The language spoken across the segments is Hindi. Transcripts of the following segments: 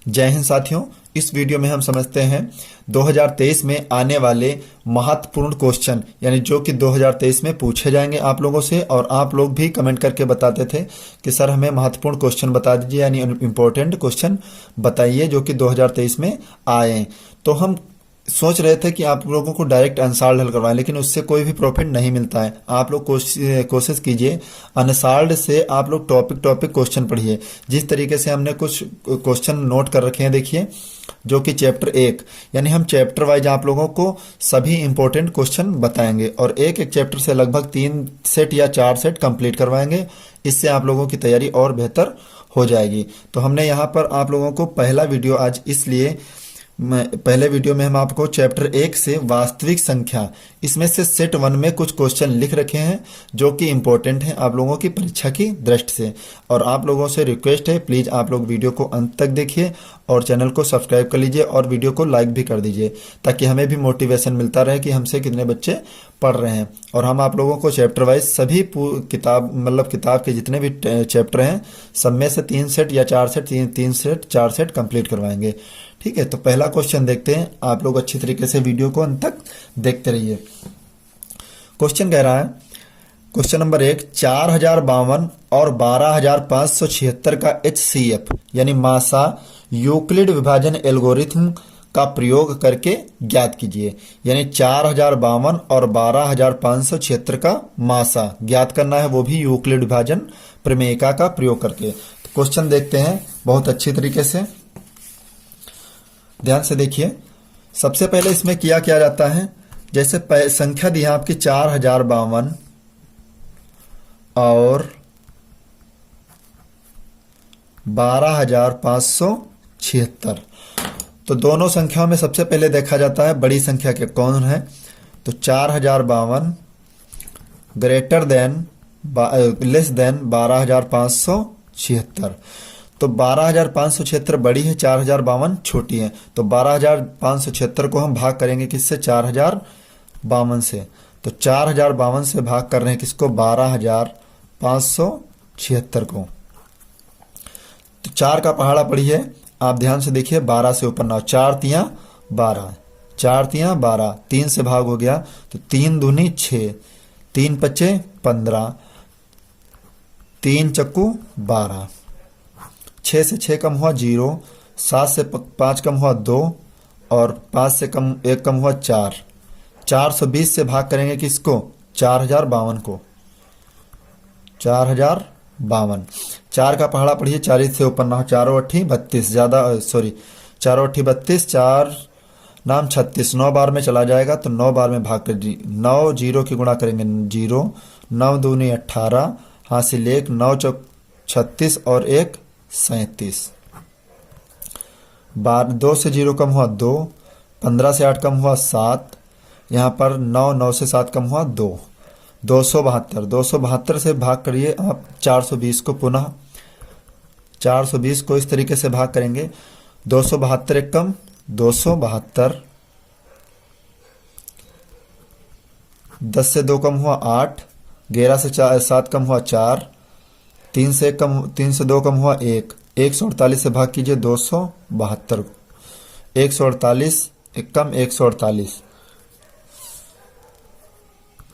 जय हिंद साथियों। इस वीडियो में हम समझते हैं 2023 में आने वाले महत्वपूर्ण क्वेश्चन, यानी जो कि 2023 में पूछे जाएंगे आप लोगों से। और आप लोग भी कमेंट करके बताते थे कि सर हमें महत्वपूर्ण क्वेश्चन बता दीजिए, यानी इम्पोर्टेंट क्वेश्चन बताइए जो कि 2023 में आए। तो हम सोच रहे थे कि आप लोगों को डायरेक्ट अनसॉल्व्ड हल करवाएं, लेकिन उससे कोई भी प्रॉफिट नहीं मिलता है। आप लोग कोशिश कीजिए अनसॉल्व्ड से आप लोग टॉपिक क्वेश्चन पढ़िए। जिस तरीके से हमने कुछ क्वेश्चन नोट कर रखे हैं, देखिए, जो कि चैप्टर 1, यानी हम चैप्टर वाइज आप लोगों को सभी इंपॉर्टेंट क्वेश्चन बताएंगे और एक एक चैप्टर से लगभग 3 सेट या 4 सेट कंप्लीट करवाएंगे। इससे आप लोगों की तैयारी और बेहतर हो जाएगी। तो हमने यहाँ पर आप लोगों को पहला वीडियो आज इसलिए पहले वीडियो में हम आपको चैप्टर 1 से वास्तविक संख्या, इसमें से सेट 1 में कुछ क्वेश्चन लिख रखे हैं जो कि इंपॉर्टेंट हैं आप लोगों की परीक्षा की दृष्टि से। और आप लोगों से रिक्वेस्ट है, प्लीज़ आप लोग वीडियो को अंत तक देखिए और चैनल को सब्सक्राइब कर लीजिए और वीडियो को लाइक भी कर दीजिए, ताकि हमें भी मोटिवेशन मिलता रहे कि हमसे कितने बच्चे पढ़ रहे हैं। और हम आप लोगों को चैप्टर वाइज सभी किताब के जितने भी चैप्टर हैं सब में से 3 सेट या 4 सेट 4 सेट कंप्लीट करवाएंगे। ठीक है, तो पहला क्वेश्चन देखते हैं। आप लोग अच्छी तरीके से वीडियो को अंत तक देखते रहिए। क्वेश्चन कह रहा है, क्वेश्चन नंबर 1, 4052 और 12576 का HCF यानी मासा यूक्लिड विभाजन एल्गोरिथम का प्रयोग करके ज्ञात कीजिए। यानी 4052 और 12576 का मासा ज्ञात करना है, वो भी यूक्लिड विभाजन प्रमेयिका का प्रयोग करके। तो क्वेश्चन देखते हैं बहुत अच्छी तरीके से, ध्यान से देखिए। सबसे पहले इसमें किया जाता है, जैसे संख्या दी है आपकी 4052 और 12576, तो दोनों संख्याओं में सबसे पहले देखा जाता है बड़ी संख्या के कौन है। तो 4052 ग्रेटर देन लेस देन 12576, तो 12576 बड़ी है, 4052 छोटी है। तो 12576 को हम भाग करेंगे किससे? 4052 से। तो 4052 से भाग कर रहे हैं किसको? 12576 को। तो 4 का पहाड़ा पढ़िए, आप ध्यान से देखिए, 12 से ऊपर ना हो। 4 तियां 12, 4 तियां 12, 3 से भाग हो गया तो 3 दूनी 6, 3 पचे 15, 3 चक्कू 12, 6 से 6 कम हुआ 0, 7 से 5 कम हुआ 2 और 5 से 1 कम हुआ 4। 420 से भाग करेंगे किसको? 4052 को। 4052, 4 का पहाड़ा पढ़िए, 40 से ऊपर ना हो। 4 8 32, 4 8 32, 4 नाम 36, 9 बार में चला जाएगा तो 9 बार में भाग कर 9 0 की गुणा करेंगे 0, 9 दूनी 18, हासिल 1, 9 चौक 36 और 1 37। 2 से 0 कम हुआ 2, 15 से 8 कम हुआ 7, यहाँ पर 9 से 7 कम हुआ 2, 272 से भाग करिए आप 420 को। पुनः 420 को इस तरीके से भाग करेंगे, 272 एक कम 272, 10 से 2 कम हुआ 8, 11 से 7 कम हुआ 4, 3 से 2 कम हुआ 1, 148 से भाग कीजिए 272, 148 एक कम 148,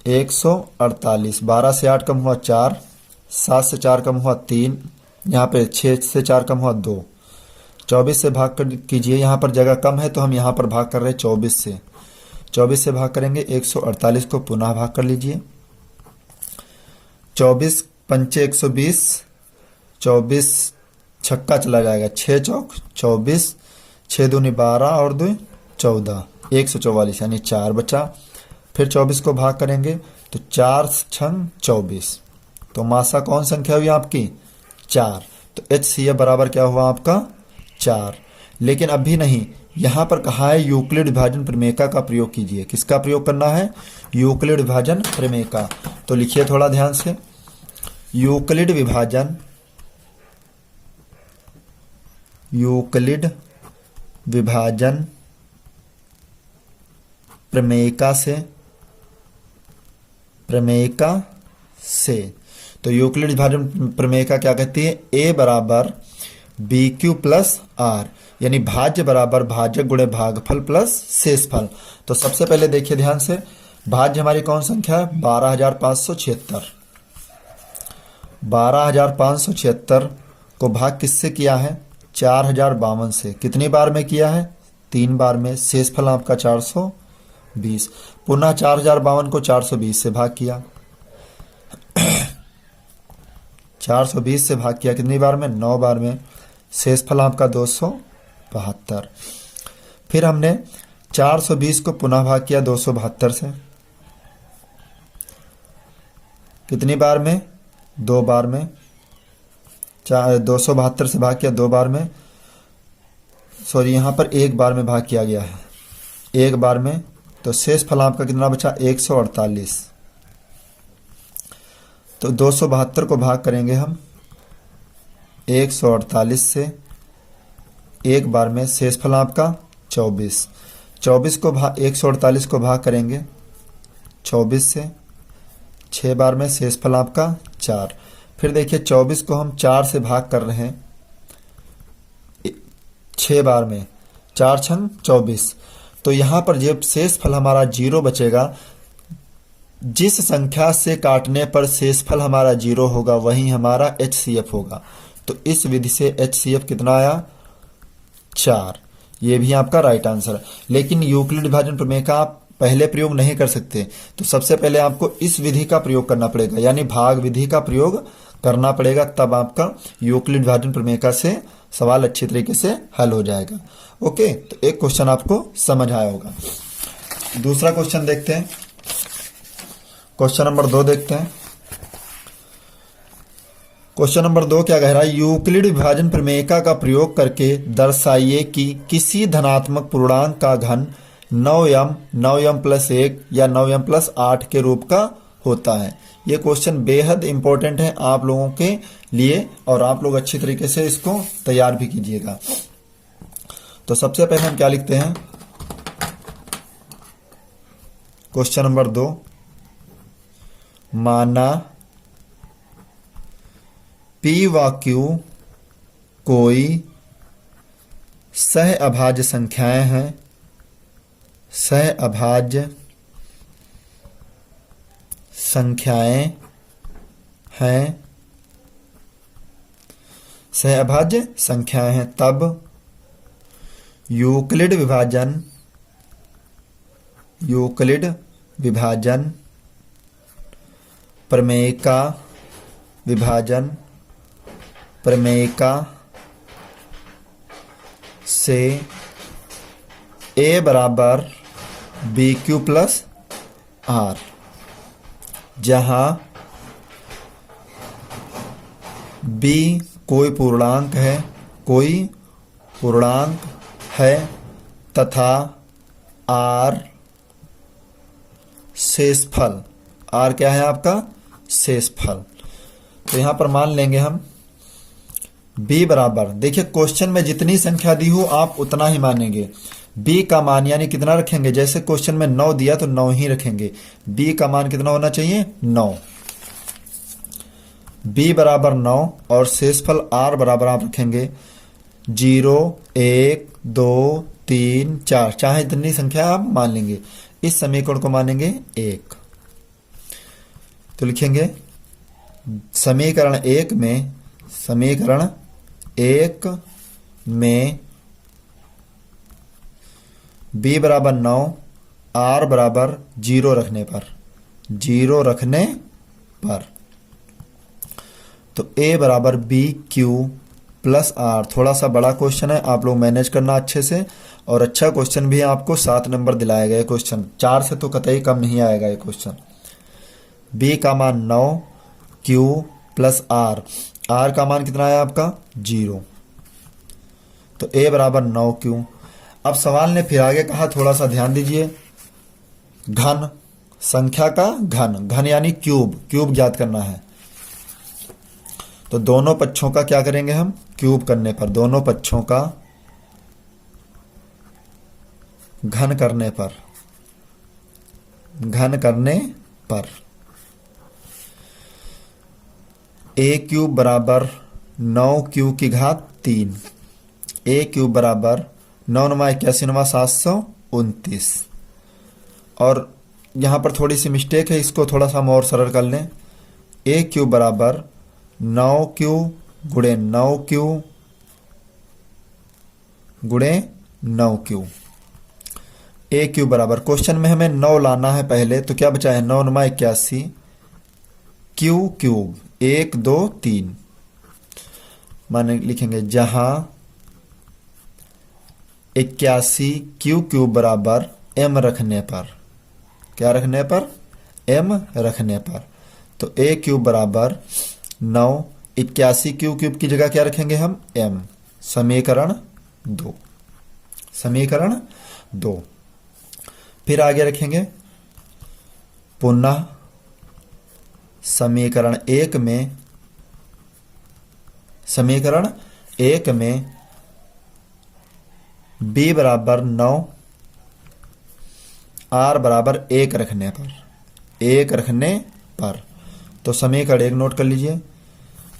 148, 12 से 8 कम हुआ 4, 7 से 4 कम हुआ 3, यहाँ पे 6 से 4 कम हुआ 2, 24 से भाग कीजिए, यहाँ पर जगह कम है तो हम यहाँ पर भाग कर रहे हैं 24 से भाग करेंगे 148 को। पुनः भाग कर लीजिए, 24 पंचे 120, 24 छक्का चला जाएगा, 6 चौक 24, 6 दूनी 12 और 2 14, 144 यानी 4 बचा। फिर 24 को भाग करेंगे तो 4 छंग 24, तो मासा कौन संख्या हुई आपकी? 4। तो HCF बराबर क्या हुआ आपका? 4। लेकिन अभी नहीं, यहाँ पर कहा है यूक्लिड विभाजन प्रमेयिका का प्रयोग कीजिए। किसका प्रयोग करना है? यूक्लिड विभाजन प्रमेयिका। तो लिखिए थोड़ा ध्यान से, यूक्लिड विभाजन प्रमेयिका से। तो यूक्लिड विभाजन प्रमेयिका क्या कहती है? A बराबर बी क्यू प्लस आर, यानी भाज्य बराबर भाजक गुणे भागफल प्लस शेषफल। तो सबसे पहले देखिए ध्यान से, भाज्य हमारी कौन संख्या है? 12,576। 12,576 को भाग किससे किया है? 4,052 से। कितनी बार में किया है? 3 बार में। शेषफल आपका 420। पुनः 4,052 को 420 से भाग किया। 420 से भाग किया कितनी बार में? 9 बार में। शेषफल आपका 272। फिर हमने 420 को पुनः भाग किया 272 से। कितनी बार में? 2 बार में। 272 से भाग किया 2 बार में, सॉरी यहाँ पर 1 बार में भाग किया गया है, 1 बार में। तो शेषफल आपका कितना बचा? 148। तो 272 को भाग करेंगे हम 148 से 1 बार में। शेषफल आपका 24। 148 को भाग करेंगे 24 से 6 बार में। शेषफल आपका 4। फिर देखिए 24 को हम 4 से भाग कर रहे हैं 6 बार में। 4 छंग 24। तो यहाँ पर जब शेषफल हमारा 0 बचेगा, जिस संख्या से काटने पर शेषफल हमारा 0 होगा वही हमारा HCF होगा। तो इस विधि से HCF कितना आया? 4। ये भी आपका राइट आंसर है। लेकिन यूक्लिड विभाजन प्रमेय का आप पहले प्रयोग नहीं कर सकते, तो सबसे पहले आपको इस विधि का प्रयोग करना पड़ेगा, यानी भाग विधि का प्रयोग करना पड़ेगा, तब आपका यूक्लिड विभाजन प्रमेय का से सवाल अच्छी तरीके से हल हो जाएगा। ओके, तो एक क्वेश्चन आपको समझ आया होगा। दूसरा क्वेश्चन देखते हैं। क्वेश्चन नंबर 2 देखते हैं। क्वेश्चन नंबर 2 क्या कह रहा है? यूक्लिड विभाजन प्रमेयिका का प्रयोग करके दर्शाइए कि किसी धनात्मक पूर्णांक का घन 9m 9m प्लस 1 या 9m प्लस 8 के रूप का होता है। ये क्वेश्चन बेहद इंपॉर्टेंट है आप लोगों के लिए, और आप लोग अच्छी तरीके से इसको तैयार भी कीजिएगा। तो सबसे पहले हम क्या लिखते हैं? क्वेश्चन नंबर 2, माना P व Q कोई सह अभाज्य संख्याएं हैं, सह अभाज्य संख्याएं हैं, सह अभाज्य संख्याएं हैं, तब यूक्लिड विभाजन प्रमेयिका से A बराबर BQ प्लस R, जहां B कोई पूर्णांक है तथा R शेषफल। R क्या है आपका? शेषफल। तो यहां पर मान लेंगे हम B बराबर, देखिए क्वेश्चन में जितनी संख्या दी हो आप उतना ही मानेंगे। B का मान यानी कितना रखेंगे? जैसे क्वेश्चन में 9 दिया तो 9 ही रखेंगे। B का मान कितना होना चाहिए? 9। B बराबर 9 और शेषफल R बराबर आप रखेंगे 0 1 2 3 4, चाहे जितनी संख्या आप मान लेंगे। इस समीकरण को मानेंगे 1। तो लिखेंगे समीकरण 1 में B बराबर 9 R बराबर 0 रखने पर तो A बराबर BQ प्लस R। थोड़ा सा बड़ा क्वेश्चन है, आप लोग मैनेज करना अच्छे से, और अच्छा क्वेश्चन भी आपको 7 नंबर दिलाया गया क्वेश्चन, 4 से तो कतई कम नहीं आएगा ये क्वेश्चन। B का मान 9 Q प्लस R, R का मान कितना है आपका? 0। तो A बराबर 9 Q। अब सवाल ने फिर आगे कहा, थोड़ा सा ध्यान दीजिए, घन, संख्या का घन यानी क्यूब ज्ञात करना है। तो दोनों पक्षों का क्या करेंगे हम? क्यूब करने पर, दोनों पक्षों का घन करने पर A क्यूब बराबर 9Q की घात 3। ए क्यूब बराबर 9 9 81 729। और यहाँ पर थोड़ी सी मिस्टेक है, इसको थोड़ा सा हम और सरल कर लें। ए क्यूब बराबर 9 क्यू गुणे 9 क्यू गुणे 9 क्यू। ए क्यूब बराबर, क्वेश्चन में हमें 9 लाना है पहले, तो क्या बचा है 9 9 81 क्यू क्यूब 1 2 3। माने लिखेंगे जहां 81 क्यू क्यूब बराबर एम रखने पर, क्या रखने पर, एम रखने पर, तो ए क्यूब बराबर 9 81 क्यू क्यूब की जगह क्या रखेंगे हम, एम। समीकरण 2, समीकरण 2। फिर आगे रखेंगे पुनः समीकरण 1 में, समीकरण 1 में b बराबर 9 r बराबर 1 रखने पर, 1 रखने पर, तो समीकरण 1 नोट कर लीजिए।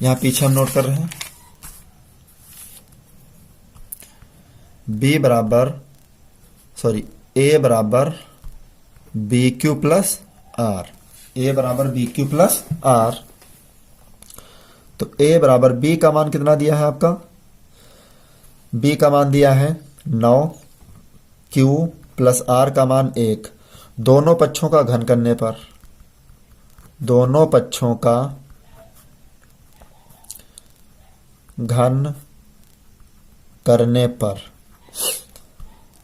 यहां पीछे हम नोट कर रहे हैं b बराबर, सॉरी, a बराबर बी क्यू प्लस आर, ए बराबर बी क्यू प्लस आर। तो a बराबर b का मान कितना दिया है आपका, b का मान दिया है 9, q प्लस r का मान 1। दोनों पक्षों का घन करने पर, दोनों पक्षों का घन करने पर,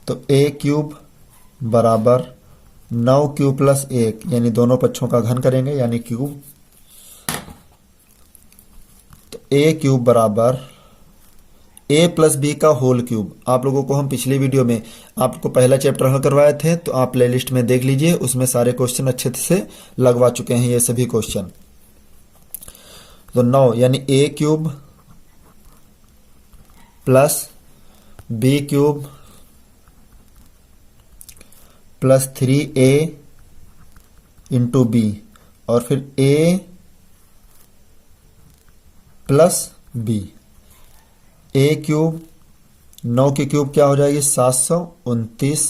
तो a क्यूब बराबर 9 क्यू प्लस 1, यानी दोनों पक्षों का घन करेंगे यानी क्यूब, तो a क्यूब बराबर a प्लस बी का होल क्यूब। आप लोगों को हम पिछली वीडियो में आपको पहला चैप्टर हल करवाए थे, तो आप प्लेलिस्ट में देख लीजिए, उसमें सारे क्वेश्चन अच्छे से लगवा चुके हैं ये सभी क्वेश्चन। तो 9 यानी a cube plus B cube plus 3a into B, और फिर a plus B. a cube 9 की क्यूब क्या हो जाएगी 729,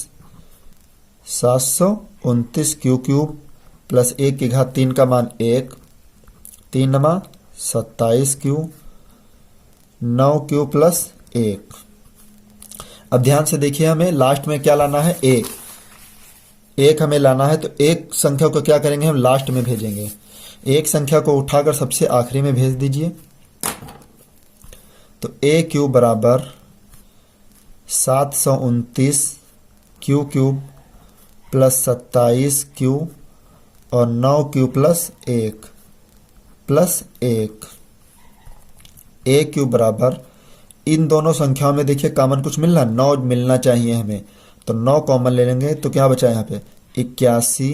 729 क्यू क्यूब प्लस 1 की घात 3 का मान 1, 3 नमा 27 क्यू, 9 क्यू प्लस 1। अब ध्यान से देखिए, हमें लास्ट में क्या लाना है, एक हमें लाना है, तो एक संख्या को क्या करेंगे हम लास्ट में भेजेंगे। एक संख्या को उठाकर सबसे आखिरी में भेज दीजिए। तो a क्यूब बराबर 729 क्यू क्यूब प्लस 27 क्यू और 9 Q plus 1 plus 1। a cube बराबर, इन दोनों संख्याओं में देखिए कॉमन कुछ मिलना, 9 मिलना चाहिए हमें, तो 9 कॉमन ले लेंगे, तो क्या बचा यहाँ पे 81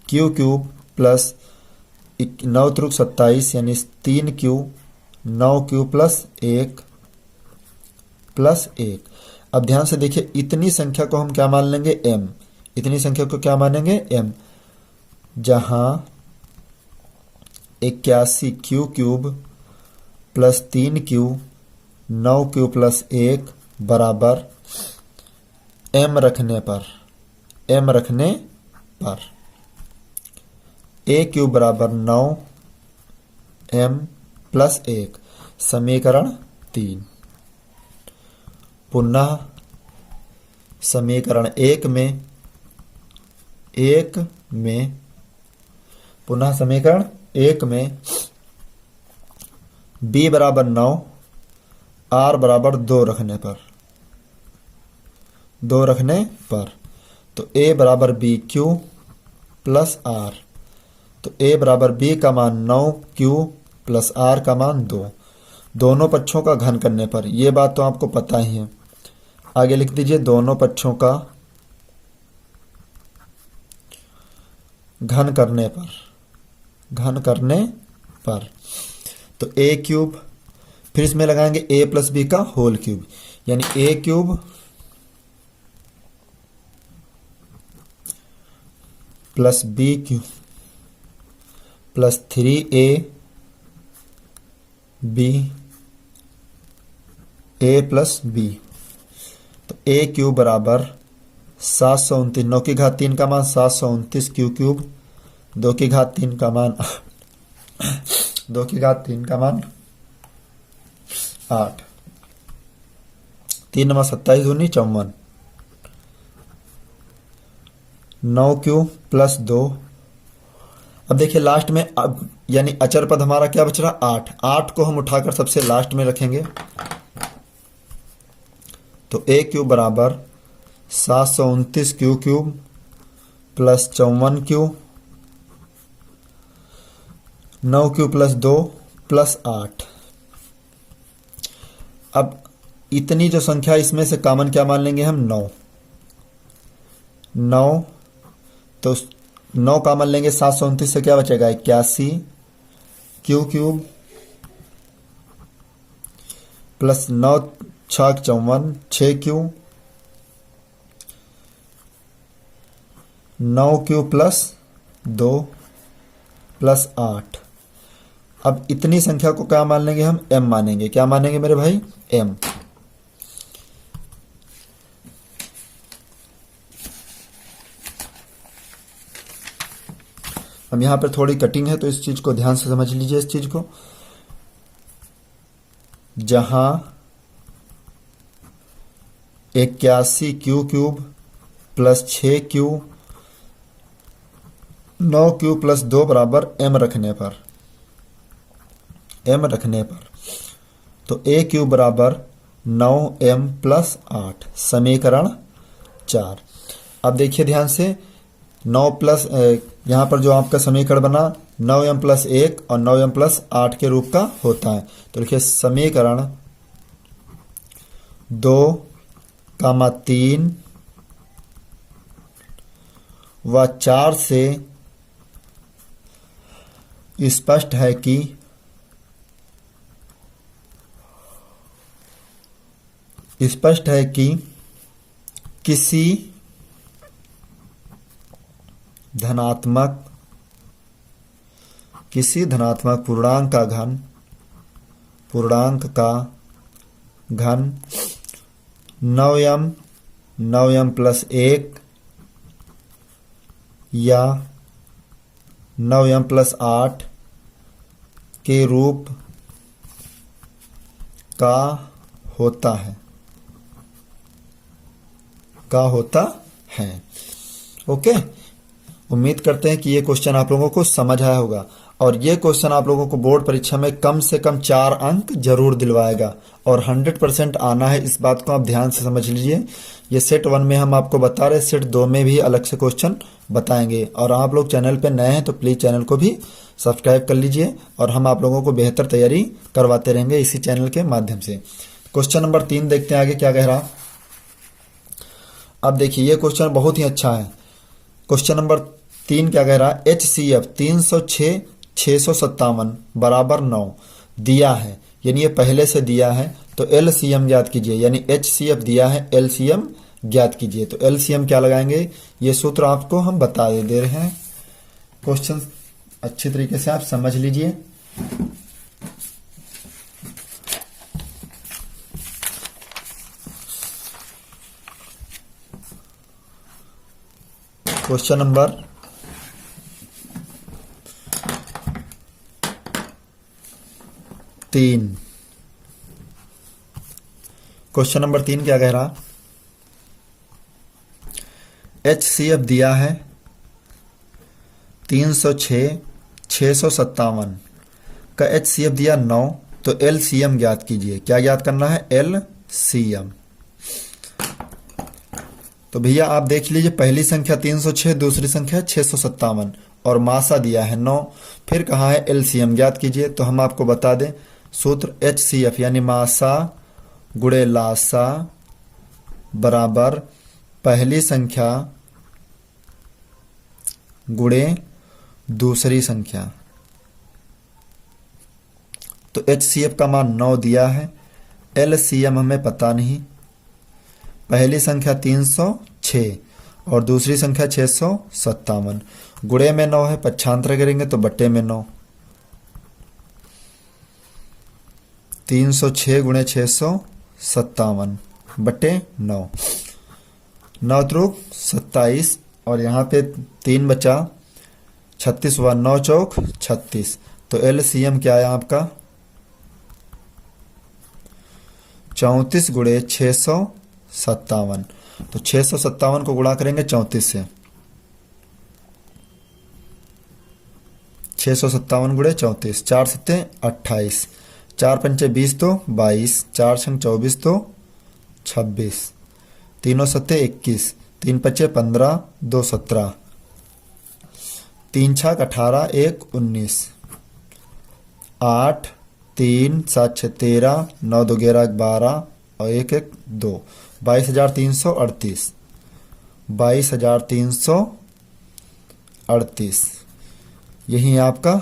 क्यू क्यूब प्लस 9 त्रुक 27 यानी 3 क्यू, 9 क्यू प्लस 1 प्लस 1। अब ध्यान से देखिए, इतनी संख्या को हम क्या मान लेंगे m, इतनी संख्या को क्या मानेंगे m, जहां 81 Q cube plus 3 Q 9 Q plus 1 बराबर m रखने पर, m रखने पर a क्यूब बराबर 9 m प्लस 1। समीकरण 3। पुनः समीकरण 1 में, पुनः समीकरण 1 में b बराबर 9 r बराबर 2 रखने पर, 2 रखने पर, तो a बराबर बी क्यू प्लस आर, तो a बराबर b का मान 9 क्यू प्लस r का मान 2, दोनों पक्षों का घन करने पर। यह बात तो आपको पता ही है। आगे लिख दीजिए दोनों पक्षों का घन करने पर, घन करने पर, तो a क्यूब, फिर इसमें लगाएंगे a प्लस बी का होल क्यूब, यानी a cube plus B cube plus 3a B A plus B. तो ए क्यूब बराबर 729, 9 की घात 3 का मान 729 क्यू क्यूब, 2 की घात 3 का मान 2 की घात 3 का मान 8, 3 नंबर 27 दूनी 54, 9 क्यू प्लस 2। अब देखिए लास्ट में अब यानी अचर पद हमारा क्या बच रहा 8, 8 को हम उठाकर सबसे लास्ट में रखेंगे। तो ए क्यूब बराबर 729 Q cube plus 54 Q, 9 Q plus 2 plus 8। अब इतनी जो संख्या इसमें से कॉमन क्या मान लेंगे हम 9, 9 तो 9 कॉमन लेंगे, 729 से क्या बचेगा 81 Q cube plus 9 6 54 6 Q, 9 Q plus 2 plus 8। अब इतनी संख्या को क्या मान लेंगे हम m मानेंगे। क्या मानेंगे मेरे भाई m। हम यहां पर थोड़ी कटिंग है तो इस चीज को ध्यान से समझ लीजिए। इस चीज को जहां 81 Q cube plus 6 Q 9 Q plus 2 बराबर m रखने पर तो a क्यूब बराबर 9m प्लस 8, समीकरण 4। अब देखिए ध्यान से 9 प्लस यहाँ पर जो आपका समीकरण बना 9m प्लस 1 और 9m प्लस 8 के रूप का होता है। तो लिखिए समीकरण 2, 3 व 4 से स्पष्ट है कि किसी धनात्मक पूर्णांक का घन 9m प्लस 1 या 9m प्लस 8 के रूप का होता है। ओके, उम्मीद करते हैं कि ये क्वेश्चन आप लोगों को समझ आया होगा और ये क्वेश्चन आप लोगों को बोर्ड परीक्षा में कम से कम 4 अंक जरूर दिलवाएगा और 100% आना है। इस बात को आप ध्यान से समझ लीजिए। ये सेट 1 में हम आपको बता रहे, सेट 2 में भी अलग से क्वेश्चन बताएंगे। और आप लोग चैनल पे नए हैं तो प्लीज चैनल को भी सब्सक्राइब कर लीजिए और हम आप लोगों को बेहतर तैयारी करवाते रहेंगे इसी चैनल के माध्यम से। क्वेश्चन नंबर 3 देखते हैं आगे क्या कह रहा। अब देखिए ये क्वेश्चन बहुत ही अच्छा है। क्वेश्चन नंबर 3 क्या कह रहा है, HCF 306 657 बराबर 9 दिया है, यानी ये पहले से दिया है। तो LCM ज्ञात कीजिए, यानी HCF दिया है, LCM ज्ञात कीजिए। तो LCM क्या लगाएंगे, ये सूत्र आपको हम बता दे रहे हैं। क्वेश्चन अच्छी तरीके से आप समझ लीजिए। क्वेश्चन नंबर 3, क्वेश्चन नंबर 3 क्या कह रहा, HCF दिया है 306 657 का HCF दिया 9, तो LCM ज्ञात कीजिए। क्या ज्ञात करना है, LCM। तो भैया आप देख लीजिए, पहली संख्या 306, दूसरी संख्या 657 और मासा दिया है 9। फिर कहा है LCM ज्ञात कीजिए। तो हम आपको बता दें सूत्र HCF यानी मासा गुणे लासा बराबर पहली संख्या गुणे दूसरी संख्या। तो HCF का मान 9 दिया है, LCM हमें पता नहीं। पहली संख्या 306 और दूसरी संख्या 657, गुणे में 9 है, पक्षांतर करेंगे तो बट्टे में 9। 306 गुणे 657 57 बटे 9, 9 त्रुक 27 और यहाँ पे 3 बचा, 36 हुआ, 9 चौक 36। तो LCM क्या है आपका 34 गुणे 657। तो 657 को गुणा करेंगे 34 से, 657 गुणे 34, 4 सत्ते 28, 4 पंचे 20 तो 22, 4 छंग 24 तो 26, तीनों सत्ते 21, 3 पचे 15, 2 17, 3 छक 18, 1 19, 8 3 7 6 13, 9 2 11 12 और 1 1 2, 22,338, 22,338 यही आपका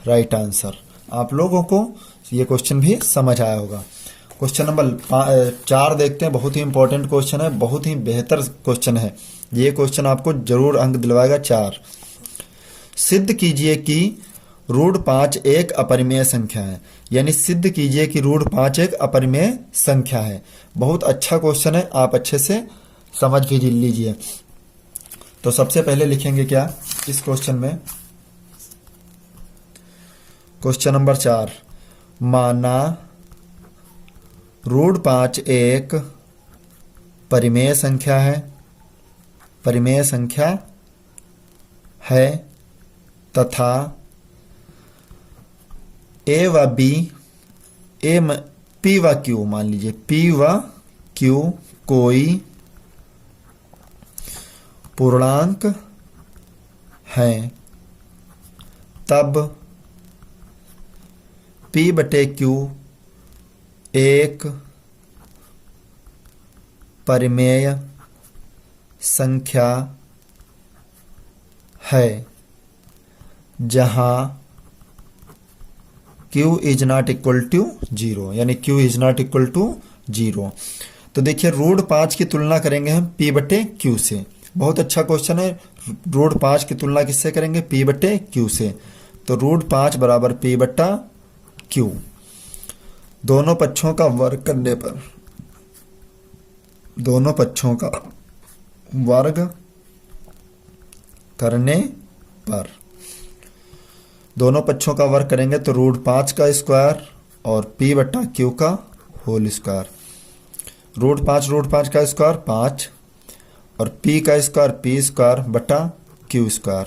राइट आंसर। आप लोगों को ये क्वेश्चन भी समझ आया होगा। क्वेश्चन नंबर 4 देखते हैं। बहुत ही इंपॉर्टेंट क्वेश्चन है, बहुत ही बेहतर क्वेश्चन है। ये क्वेश्चन आपको जरूर अंक दिलवाएगा। 4, सिद्ध कीजिए कि रूट 5 एक अपरिमेय संख्या है। यानी सिद्ध कीजिए कि रूट 5 एक अपरिमेय संख्या है। बहुत अच्छा क्वेश्चन है, आप अच्छे से समझ भी लीजिए। तो सबसे पहले लिखेंगे क्या इस क्वेश्चन में, क्वेश्चन नंबर 4, माना रूट 5 एक परिमेय संख्या है, परिमेय संख्या है तथा ए व बी, पी व क्यू, मान लीजिए पी व क्यू कोई पूर्णांक है, तब P बटे Q एक परिमेय संख्या है जहां Q is not equal to 0, यानी Q is not equal to 0। तो देखिए रूट 5 की तुलना करेंगे हम P बटे Q से। बहुत अच्छा क्वेश्चन है। रूट 5 की तुलना किससे करेंगे, P बटे Q से। तो रूट 5 बराबर P बटा Q। दोनों पक्षों का वर्ग करने पर, दोनों पक्षों का वर्ग करने पर, दोनों पक्षों का वर्ग करेंगे तो रूट 5 का स्क्वायर और P बटा Q का होल स्क्वायर। रूट 5 का स्क्वायर 5 और P का स्क्वायर P स्क्वायर बटा Q स्क्वायर।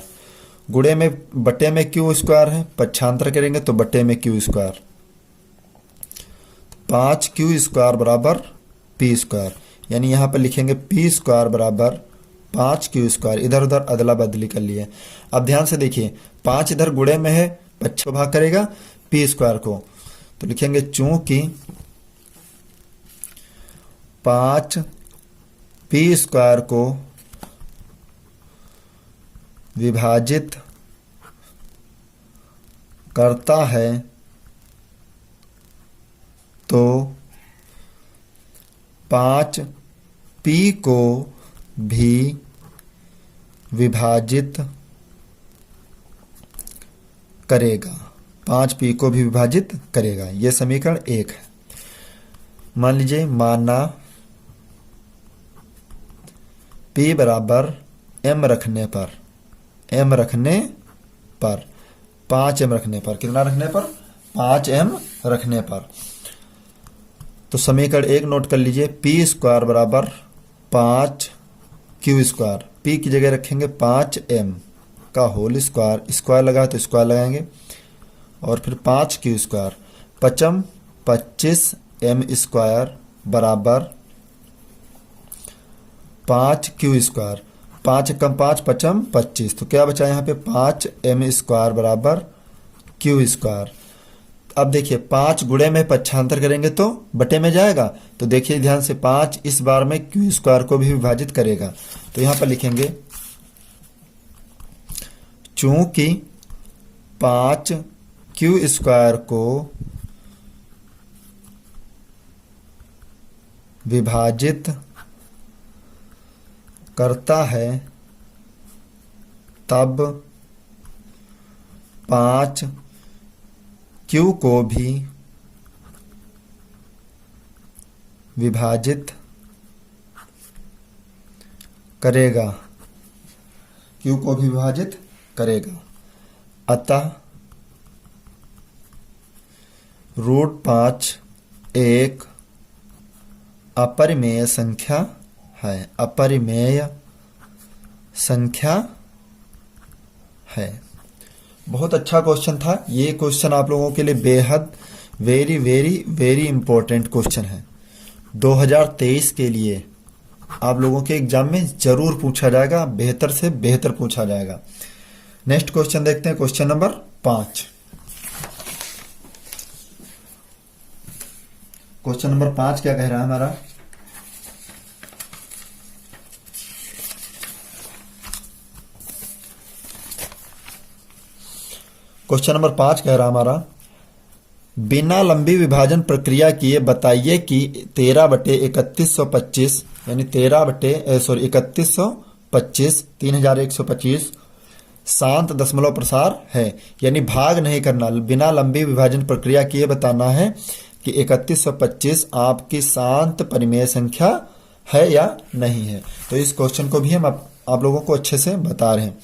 गुणे में बटे में Q स्क्वायर है, पक्षांतर करेंगे तो बटे में Q स्क्वायर। 5Q स्क्वायर बराबर P स्क्वायर, यानी यहाँ पर लिखेंगे P स्क्वायर बराबर 5Q स्क्वायर। इधर उधर अदला बदली कर लिए। अब ध्यान से देखिए, 5 इधर गुणे में है, पक्ष भाग करेगा P स्क्वायर को, तो लिखेंगे चूंकि 5P स्क्वायर को विभाजित करता है तो 5P को भी विभाजित करेगा, 5P को भी विभाजित करेगा। यह समीकरण 1 है। मान लीजिए, माना P बराबर M रखने पर, M रखने पर 5M रखने पर, कितना रखने पर, 5M रखने पर, तो समीकरण 1 नोट कर लीजिए। P स्क्वायर बराबर 5Q स्क्वायर, P की जगह रखेंगे 5M का होल स्क्वायर, स्क्वायर लगा तो स्क्वायर लगाएंगे, और फिर 5Q स्क्वायर, 25M स्क्वायर बराबर 5Q स्क्वायर। 5 कम 5 पचम 25, तो क्या बचा यहाँ पे 5M स्क्वायर बराबर Q स्क्वायर। अब देखिए 5 गुणे में पक्षांतर करेंगे तो बटे में जाएगा, तो देखिए ध्यान से 5 इस बार में Q स्क्वायर को भी विभाजित करेगा। तो यहाँ पर लिखेंगे चूंकि 5Q स्क्वायर को विभाजित करता है, तब 5Q को भी विभाजित करेगा, Q को भी विभाजित करेगा। अतः √5 एक अपरिमेय संख्या है, अपरिमेय संख्या है। बहुत अच्छा क्वेश्चन था। ये क्वेश्चन आप लोगों के लिए बेहद very very very important question है। 2023 के लिए आप लोगों के एग्जाम में जरूर पूछा जाएगा, बेहतर से बेहतर पूछा जाएगा। नेक्स्ट क्वेश्चन देखते हैं, क्वेश्चन नंबर 5। क्वेश्चन नंबर 5 क्या कह रहा है हमारा? क्वेश्चन नंबर 5 कह रहा हमारा, बिना लंबी विभाजन प्रक्रिया किए बताइए कि 13/3125 यानी 3125 3125 शांत दशमलव प्रसार है। यानी भाग नहीं करना, बिना लंबी विभाजन प्रक्रिया किए बताना है कि 3125 आपकी शांत परिमेय संख्या है या नहीं है। तो इस क्वेश्चन को भी हम आप लोगों को अच्छे से बता रहे हैं।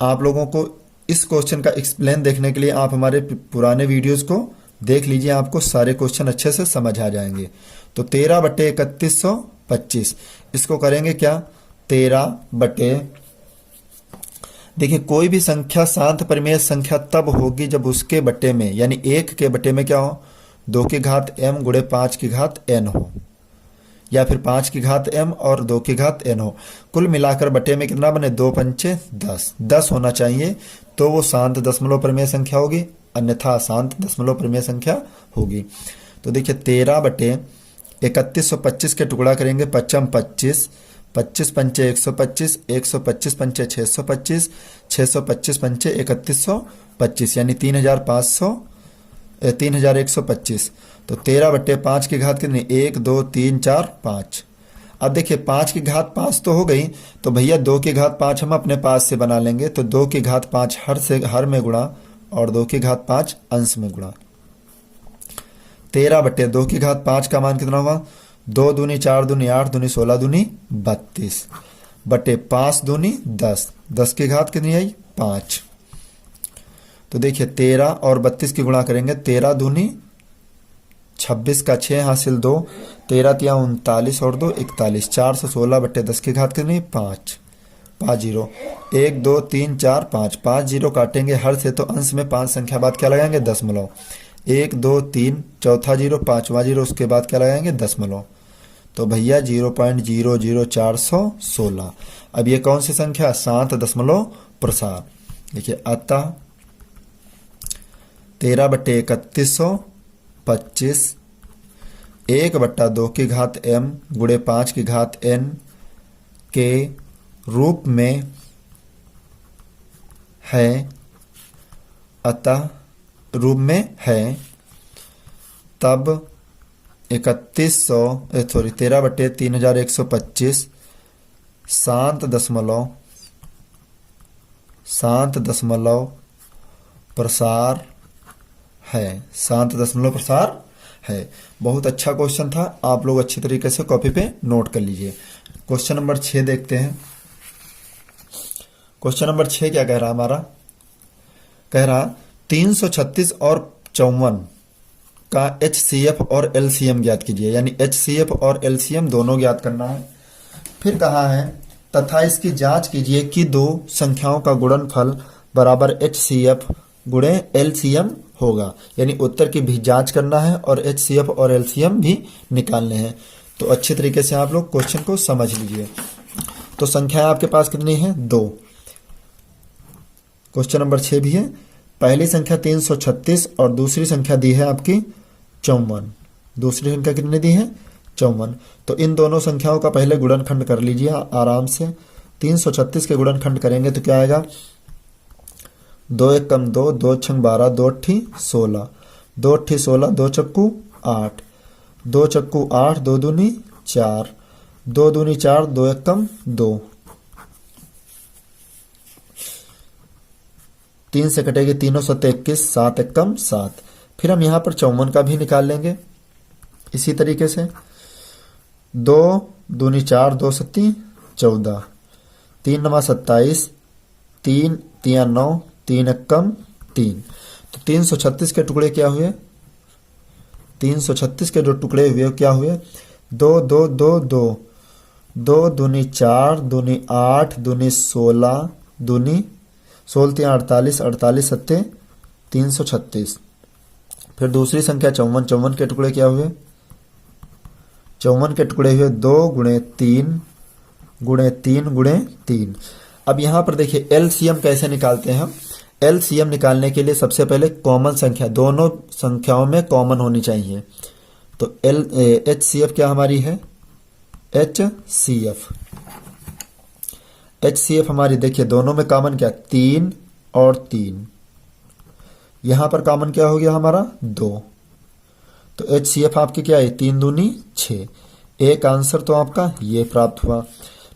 आप लोगों को इस क्वेश्चन का एक्सप्लेन देखने के लिए आप हमारे पुराने वीडियोस को देख लीजिए, आपको सारे क्वेश्चन अच्छे से समझ आ जाएंगे। तो 13/3125 इसको करेंगे क्या? 13 देखिए, कोई भी संख्या शांत परिमेय संख्या तब होगी जब उसके बटे में यानी 1 के बटे में क्या हो? 2 की घात m गुणे 5 की घात n हो, या फिर 5 की घात m और 2 की घात n हो। कुल मिलाकर बटे में कितना बने? 2 पंचे 10 10 होना चाहिए, तो वो शांत दशमलव परिमेय संख्या होगी, अन्यथा अशांत दशमलव परिमेय संख्या होगी। तो देखिए 13/3125 के टुकड़ा करेंगे, 5 25 25 पंचे 125 125 पंचे 625 625 पंचे 3125 यानी 3125। तो 13/5 की घात कितनी? 1 2 3 4 5। अब देखिए 5 की घात 5 तो हो गई, तो भैया 2 की घात 5 हम अपने पास से बना लेंगे। तो 2 की घात 5 हर में गुणा और 2 की घात 5 अंश में गुणा। 13/2 की घात 5 का मान कितना हुआ? 2 दूनी 4 दूनी 8 दूनी 16 दूनी 32 बटे 5 दूनी 10 10 की घात कितनी आई? 5। तो देखिए 13 और 32 की गुणा करेंगे, 13 दूनी 26 का 6 हासिल 2 13 तिया 39 और 2 41 416 बटे 10 की घात कितनी? 5 5 0 1 2 3 4 5 5 0 काटेंगे हर से, तो अंश में 5 संख्या बाद क्या लगाएंगे? दशमलव। 1 2 3 चौथा 0 5वां 0 उसके बाद क्या लगाएंगे? दशमलव। तो भैया 0.00416। अब ये कौन सी संख्या? शांत दशमलव प्रसार। देखिए अतः 13/3125 1/2 की घात m गुणे 5 की घात n के रूप में है, अतः रूप में है, तब 13/3125 शांत दशमलव प्रसार है, शांत दशमलव प्रसार है। बहुत अच्छा क्वेश्चन था, आप लोग अच्छी तरीके से कॉपी पे नोट कर लीजिए। क्वेश्चन नंबर 6 देखते हैं। क्वेश्चन नंबर 6 क्या कह रहा हमारा? कह रहा 336 और 54 का HCF और LCM ज्ञात कीजिए, यानी HCF और LCM दोनों ज्ञात करना है। फिर कहा है तथा इसकी जांच कीजिए कि दो संख्याओं का गुणनफल बराबर HCF गुणे LCM होगा, यानी उत्तर की भी जांच करना है और HCF और LCM भी निकालने हैं। तो अच्छे तरीके से आप लोग क्वेश्चन को समझ लीजिए। तो संख्या आपके पास कितनी है? 2। क्वेश्चन नंबर 6 भी है। पहली संख्या 336 और दूसरी संख्या दी है आपकी 54। दूसरी संख्या कितनी दी है? 54। तो इन दोनों संख्याओं का पहले गुणनखंड कर लीजिए आराम से। 336 के गुणनखंड करेंगे तो क्या आएगा? 2 1 कम 2 2 6 12 2 8 16 2 8 16 2 चक्कू 8 2 चक्कू 8 2 दूनी 4 2 दूनी 4 2 1 कम 2 3 से कटेगी तीनों 7 21 7 1 कम 7। फिर हम यहाँ पर 54 का भी निकाल लेंगे। इसी तरीके से 2 दूनी 4, 2 सत्ती 14, 3 नमा 27, 3 तिया 9, 3 एकम 3। तो 336 के टुकड़े क्या हुए? 336 के जो टुकड़े हुए क्या हुए? 2 2 2 2, 2 दूनी 4, दूनी 8, दूनी 16, दूनी 16 तिया 48, 48 सत्ते 336। फिर दूसरी संख्या 54, 54 के टुकड़े क्या हुए? 54 के टुकड़े हुए 2 गुणे 3 गुणे 3 गुणे 3। अब यहां पर देखिए एलसीएम कैसे निकालते हैं हम। एलसीएम निकालने के लिए सबसे पहले कॉमन संख्या, दोनों संख्याओं में कॉमन होनी चाहिए। तो एचसीएफ क्या हमारी है? एचसीएफ हमारी देखिए दोनों में कॉमन क्या? 3 और 3। यहां पर कॉमन क्या हो गया हमारा? 2। तो एचसीएफ आपकी क्या है? 3 दूनी 6। एक आंसर तो आपका ये प्राप्त हुआ।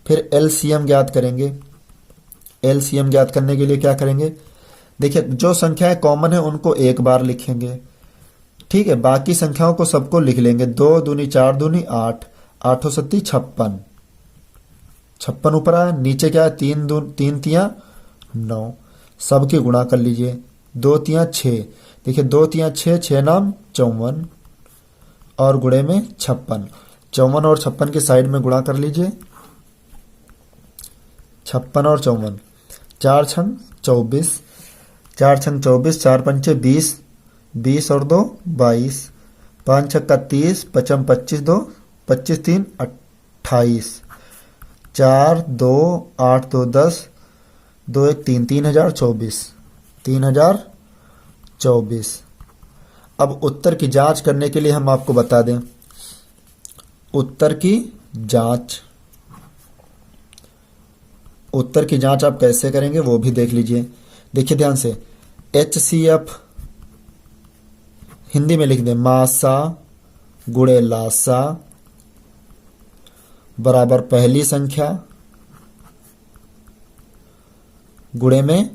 फिर एलसीएम ज्ञात करेंगे। एलसीएम ज्ञात करने के लिए क्या करेंगे? देखिए जो संख्याएं कॉमन है उनको एक बार लिखेंगे, ठीक है, बाकी संख्याओं को सबको लिख लेंगे। 2 दूनी 4 दूनी 8, 8 सत्ती 56, 56 ऊपर आया, नीचे क्या है? 3 तिया 9, सबके गुणा कर लीजिए। 2 तिया 6, देखिए 2 तिया 6, 6 नाम 54 और गुणे में 56। 54 और 56 के साइड में गुणा कर लीजिए। 56 और 54, 4 छंग 24, 4 छंग 24, 4 पंचे 20, 20 और 2 22, 5 छक्का 30, 55 25 2, 25 3 28, 4 2 8 2 10, 2 1 3, 3024, 3024। अब उत्तर की जांच करने के लिए हम आपको बता दें, उत्तर की जांच आप कैसे करेंगे वो भी देख लीजिए। देखिए ध्यान से, एचसीएफ हिंदी में लिख दें, मासा गुणे लासा बराबर पहली संख्या गुणे में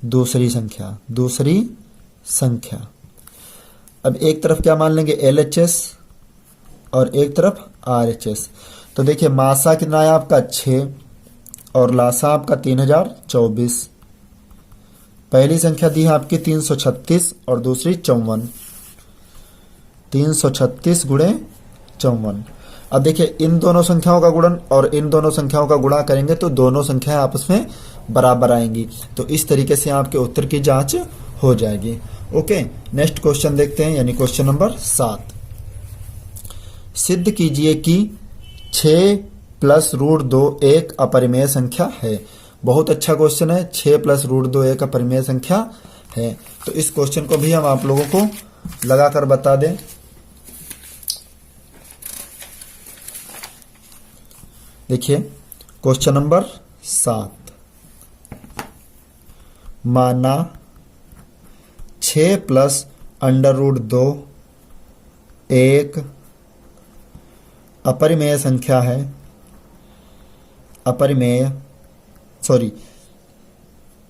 दूसरी संख्या। अब एक तरफ क्या मान लेंगे? एलएचएस और एक तरफ आरएचएस। तो देखिए मासा कितना है आपका? 6 और लासा आपका 3024। पहली संख्या दी है आपकी 336 और दूसरी 54, 336 गुणे 54। अब देखिए इन दोनों संख्याओं का गुणन और इन दोनों संख्याओं का गुणा करेंगे तो दोनों संख्याएं आपस में बराबर आएंगी। तो इस तरीके से आपके उत्तर की जांच हो जाएगी। ओके, नेक्स्ट क्वेश्चन देखते हैं, यानी क्वेश्चन नंबर 7। सिद्ध कीजिए कि 6 + √2 एक अपरिमेय संख्या है। बहुत अच्छा क्वेश्चन है। 6 + √2 एक अपरिमेय संख्या है। तो इस क्वेश्चन को भी हम आप लोगों को लगाकर बता दें। देखिए क्वेश्चन नंबर 7, माना 6 + √2 एक अपरिमेय संख्या है।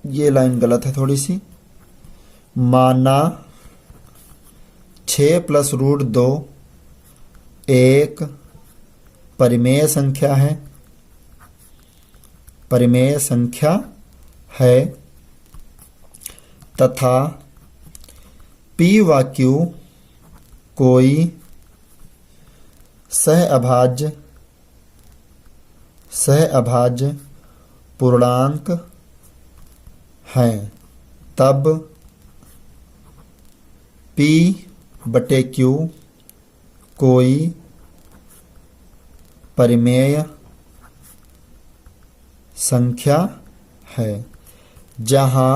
ये लाइन गलत है थोड़ी सी। माना 6 + √2 एक परिमेय संख्या है तथा P व Q कोई सहअभाज्य पूर्णांक हैं, तब P/Q कोई परिमेय संख्या है जहां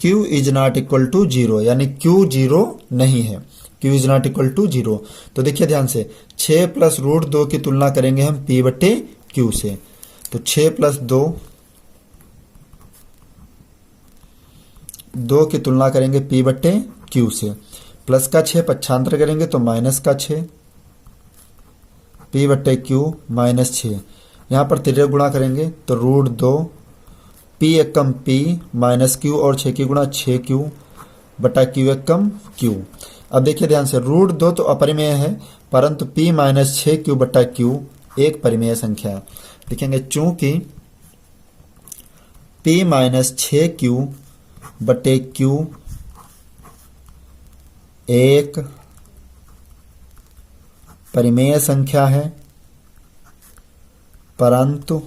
Q ≠ 0, यानी Q 0 नहीं है। Q ≠ 0। तो देखिए ध्यान से, 6 + √2 की तुलना करेंगे हम P/Q से। तो 6 + 2 की तुलना करेंगे P/Q से। प्लस का 6 पक्षांतर करेंगे तो माइनस का 6, P/Q -6। यहाँ पर तिर्यक गुणा करेंगे तो √2 P एकम P -Q और 6 की गुणा 6Q/Q एकम Q। अब देखिए ध्यान से, √2 तो अपरिमेय है, परंतु p माइनस 6q बटा q एक परिमेय संख्या है। लिखेंगे चूंकि p माइनस 6q बटे q एक परिमेय संख्या है, परंतु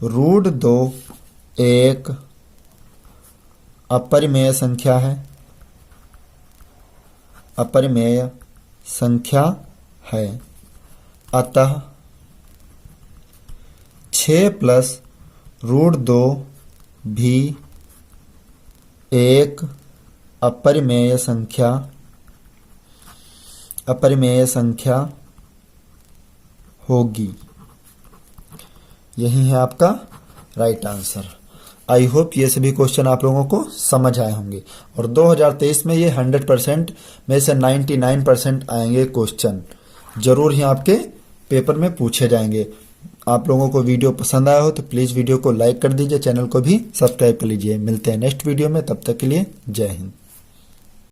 √2 एक अपरिमेय संख्या है, अपरिमेय संख्या है। अतः 6 प्लस √2 भी एक अपरिमेय संख्या होगी। यही है आपका राइट आंसर। आई होप ये सभी क्वेश्चन आप लोगों को समझ आए होंगे और 2023 में ये 100% में से 99% आएंगे क्वेश्चन, जरूर ही आपके पेपर में पूछे जाएंगे। आप लोगों को वीडियो पसंद आया हो तो प्लीज़ वीडियो को लाइक कर दीजिए, चैनल को भी सब्सक्राइब कर लीजिए। मिलते हैं नेक्स्ट वीडियो में, तब तक के लिए जय हिंद।